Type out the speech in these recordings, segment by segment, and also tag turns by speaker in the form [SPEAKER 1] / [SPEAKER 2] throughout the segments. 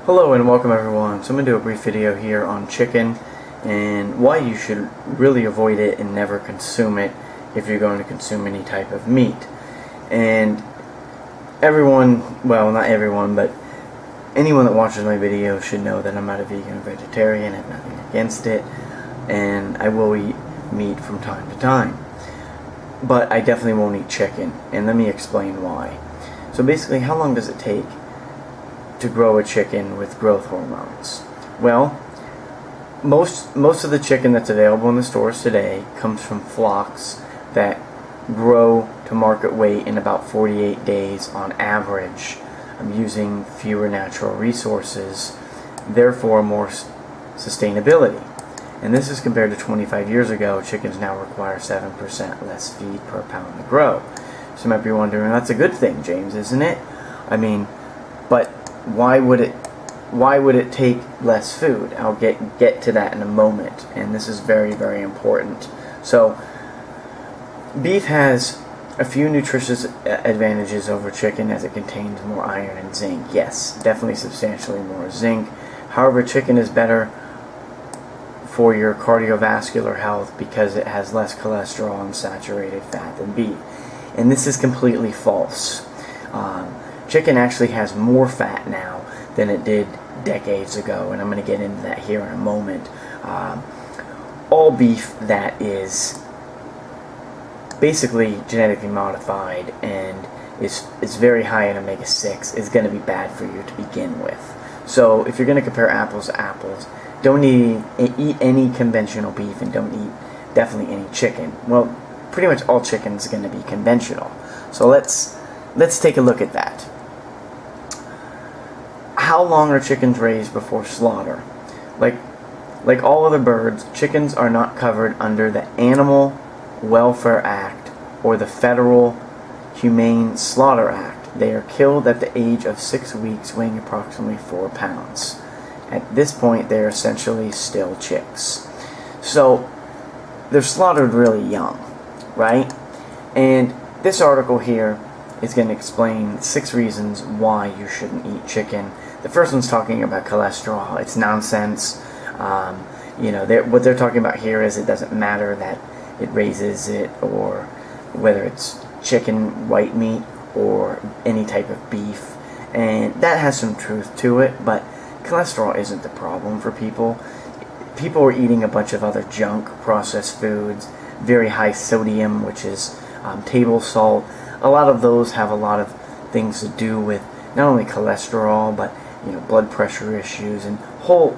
[SPEAKER 1] Hello and welcome everyone. So I'm going to do a brief video here on chicken and why you should really avoid it and never consume it if you're going to consume any type of meat. And everyone, well not everyone, but anyone that watches my video should know that I'm not a vegan or vegetarian. I have nothing against it, and I will eat meat from time to time. But I definitely won't eat chicken, and let me explain why. So basically, how long does it take to grow a chicken with growth hormones? Well, most of the chicken that's available in the stores today comes from flocks that grow to market weight in about 48 days on average, using fewer natural resources, therefore more sustainability. And this is compared to 25 years ago. Chickens now require 7% less feed per pound to grow. So you might be wondering, that's a good thing, James, isn't it? I mean, but why would it take less food? I'll get to that in a moment, and this is very, very important. So beef has a few nutritious advantages over chicken, as it contains more iron and zinc. Yes, definitely substantially more zinc. However, chicken is better for your cardiovascular health because it has less cholesterol and saturated fat than beef. And this is completely false. Chicken actually has more fat now than it did decades ago, and I'm going to get into that here in a moment. All beef that is basically genetically modified and is very high in omega-6 is going to be bad for you to begin with. So if you're going to compare apples to apples, don't eat any conventional beef, and don't eat definitely any chicken. Well, pretty much all chicken is going to be conventional. So let's take a look at that. How long are chickens raised before slaughter? Like all other birds, chickens are not covered under the Animal Welfare Act or the Federal Humane Slaughter Act. They are killed at the age of 6 weeks, weighing approximately 4 pounds. At this point, they're essentially still chicks. So they're slaughtered really young, right? And this article here is going to explain 6 reasons why you shouldn't eat chicken. The first one's talking about cholesterol. It's nonsense. What they're talking about here is it doesn't matter that it raises it, or whether it's chicken, white meat, or any type of beef. And that has some truth to it, but cholesterol isn't the problem for people. People are eating a bunch of other junk, processed foods, very high sodium, which is table salt. A lot of those have a lot of things to do with not only cholesterol, but blood pressure issues and whole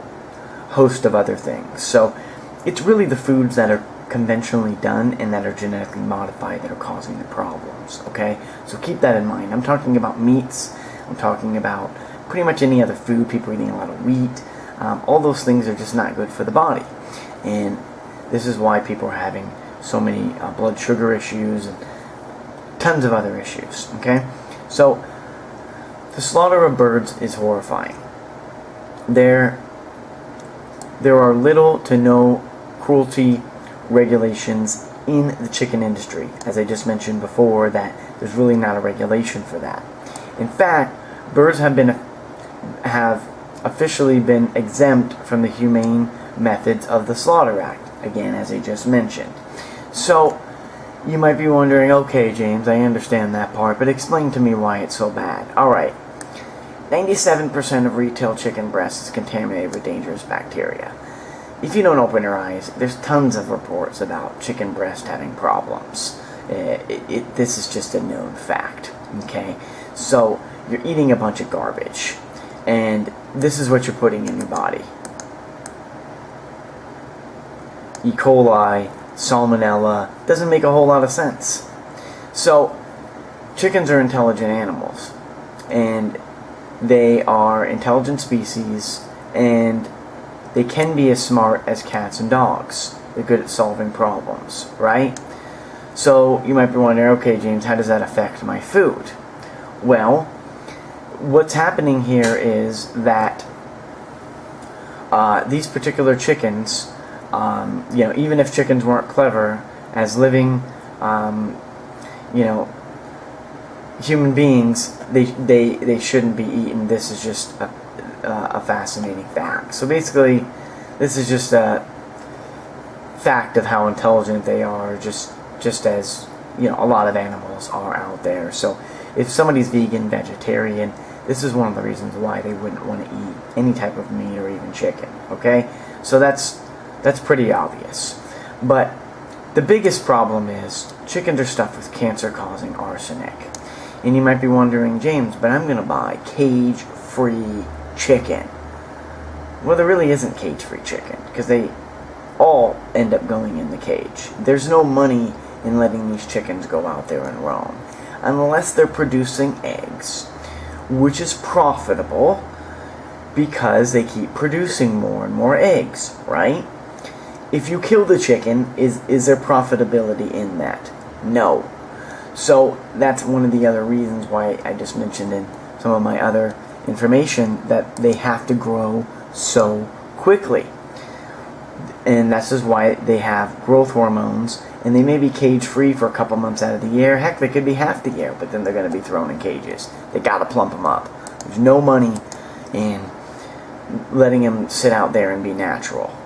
[SPEAKER 1] host of other things. So it's really the foods that are conventionally done and that are genetically modified that are causing the problems. Okay, so keep that in mind. I'm talking about meats. I'm talking about pretty much any other food. People are eating a lot of wheat. All those things are just not good for the body, and this is why people are having so many blood sugar issues and tons of other issues. Okay, so the slaughter of birds is horrifying. There are little to no cruelty regulations in the chicken industry. As I just mentioned before, that there's really not a regulation for that. In fact, birds have officially been exempt from the humane methods of the Slaughter Act, again, as I just mentioned. So you might be wondering, okay, James, I understand that part, but explain to me why it's so bad. Alright, 97% of retail chicken breast is contaminated with dangerous bacteria. If you don't open your eyes, there's tons of reports about chicken breast having problems. This is just a known fact. Okay, so you're eating a bunch of garbage, and this is what you're putting in your body. E. coli, salmonella, doesn't make a whole lot of sense. So chickens are intelligent animals, and they are intelligent species, and they can be as smart as cats and dogs. They're good at solving problems, right? So you might be wondering, okay, James, how does that affect my food? Well, what's happening here is that these particular chickens, even if chickens weren't clever, as living, human beings, they shouldn't be eaten. This is just a fascinating fact. So basically, this is just a fact of how intelligent they are, just as, you know, a lot of animals are out there. So if somebody's vegan, vegetarian, this is one of the reasons why they wouldn't want to eat any type of meat or even chicken. Okay, so that's pretty obvious. But the biggest problem is chickens are stuffed with cancer-causing arsenic. And you might be wondering, James, but I'm going to buy cage-free chicken. Well, there really isn't cage-free chicken, because they all end up going in the cage. There's no money in letting these chickens go out there and roam, unless they're producing eggs, which is profitable because they keep producing more and more eggs, right? If you kill the chicken, is there profitability in that? No. So that's one of the other reasons why I just mentioned in some of my other information that they have to grow so quickly. And that's just why they have growth hormones, and they may be cage-free for a couple months out of the year. Heck, they could be half the year, but then they're going to be thrown in cages. They got to plump them up. There's no money in letting them sit out there and be natural.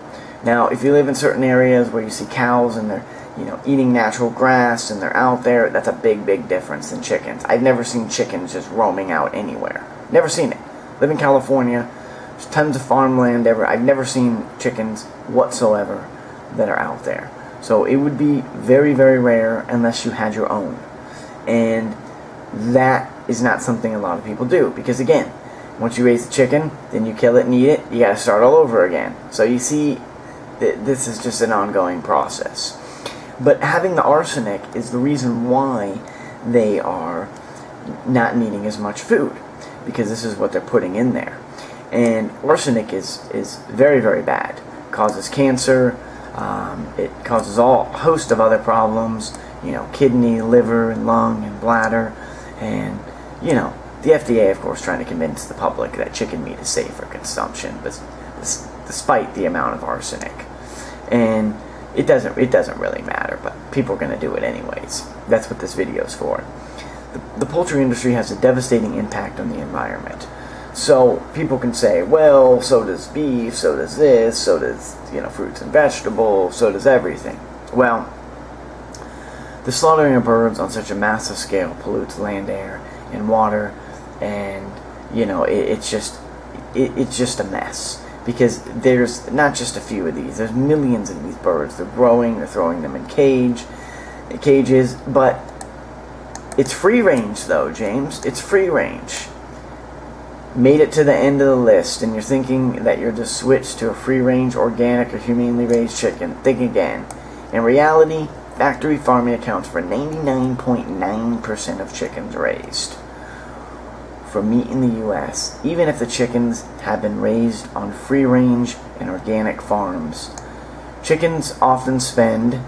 [SPEAKER 1] Now, if you live in certain areas where you see cows and they're, you know, eating natural grass and they're out there, that's a big, big difference than chickens. I've never seen chickens just roaming out anywhere. Never seen it. Live in California. There's tons of farmland ever. I've never seen chickens whatsoever that are out there. So it would be very, very rare unless you had your own. And that is not something a lot of people do. Because again, once you raise the chicken, then you kill it and eat it, you got to start all over again. So you see, this is just an ongoing process. But having the arsenic is the reason why they are not needing as much food. Because this is what they're putting in there. And arsenic is very, very bad. Causes cancer. It causes a host of other problems. You know, kidney, liver, and lung, and bladder. And, you know, the FDA, of course, trying to convince the public that chicken meat is safe for consumption, but despite the amount of arsenic. And it doesn't really matter, but people are going to do it anyways. That's what this video is for. The poultry industry has a devastating impact on the environment. So people can say, well, so does beef, so does this, so does, you know, fruits and vegetables, so does everything. Well, the slaughtering of birds on such a massive scale pollutes land, air, and water, and, you know, it's just a mess. Because there's not just a few of these, there's millions of these birds. They're growing, they're throwing them in cages, but it's free range though, James. It's free range. Made it to the end of the list, and you're thinking that you're just switched to a free-range, organic, or humanely raised chicken. Think again. In reality, factory farming accounts for 99.9% of chickens raised for meat in the U.S., even if the chickens have been raised on free-range and organic farms. Chickens often spend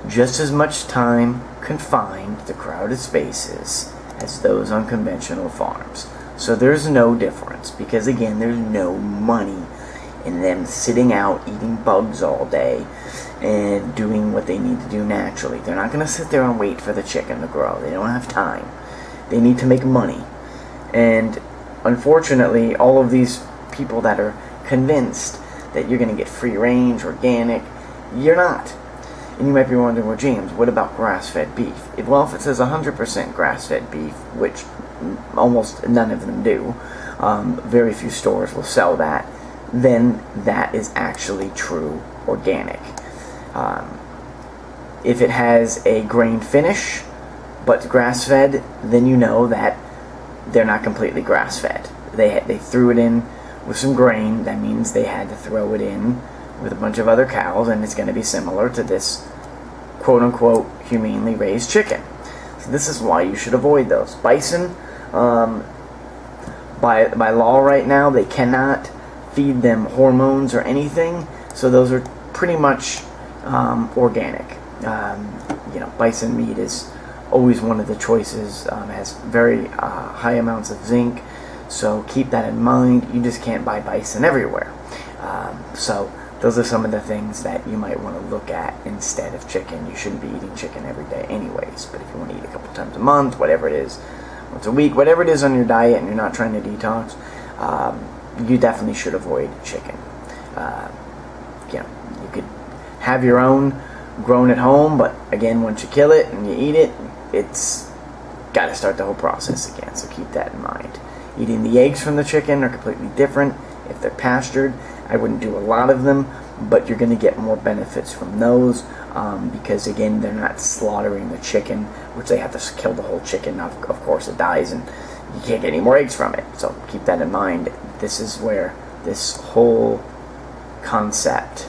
[SPEAKER 1] just as much time confined to crowded spaces as those on conventional farms. So there's no difference, because again, there's no money in them sitting out eating bugs all day and doing what they need to do naturally. They're not going to sit there and wait for the chicken to grow. They don't have time. They need to make money. And unfortunately, all of these people that are convinced that you're going to get free range, organic, you're not. And you might be wondering, well, James, what about grass-fed beef? Well, if it says 100% grass-fed beef, which almost none of them do, very few stores will sell that, then that is actually true organic. If it has a grain finish, but grass-fed, then you know that they're not completely grass-fed. They threw it in with some grain. That means they had to throw it in with a bunch of other cows, and it's going to be similar to this quote-unquote humanely raised chicken. So this is why you should avoid those. Bison, by law right now, they cannot feed them hormones or anything, so those are pretty much organic. You know, bison meat is always one of the choices. Has very high amounts of zinc, so keep that in mind. You just can't buy bison everywhere. So those are some of the things that you might want to look at instead of chicken. You shouldn't be eating chicken every day anyways, but if you want to eat a couple times a month, whatever it is, once a week, whatever it is on your diet, and you're not trying to detox, you definitely should avoid chicken. You could have your own grown at home, but again, once you kill it and you eat it, it's got to start the whole process again, so keep that in mind. Eating the eggs from the chicken are completely different. If they're pastured, I wouldn't do a lot of them, but you're going to get more benefits from those because, again, they're not slaughtering the chicken, which they have to kill the whole chicken. Of course, it dies, and you can't get any more eggs from it. So keep that in mind. This is where this whole concept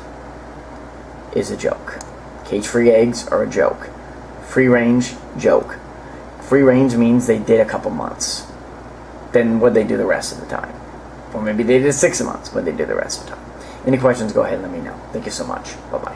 [SPEAKER 1] is a joke. Cage-free eggs are a joke. Free-range, joke. Free-range means they did a couple months. Then what they do the rest of the time? Or maybe they did 6 months, what they do the rest of the time. Any questions, go ahead and let me know. Thank you so much. Bye-bye.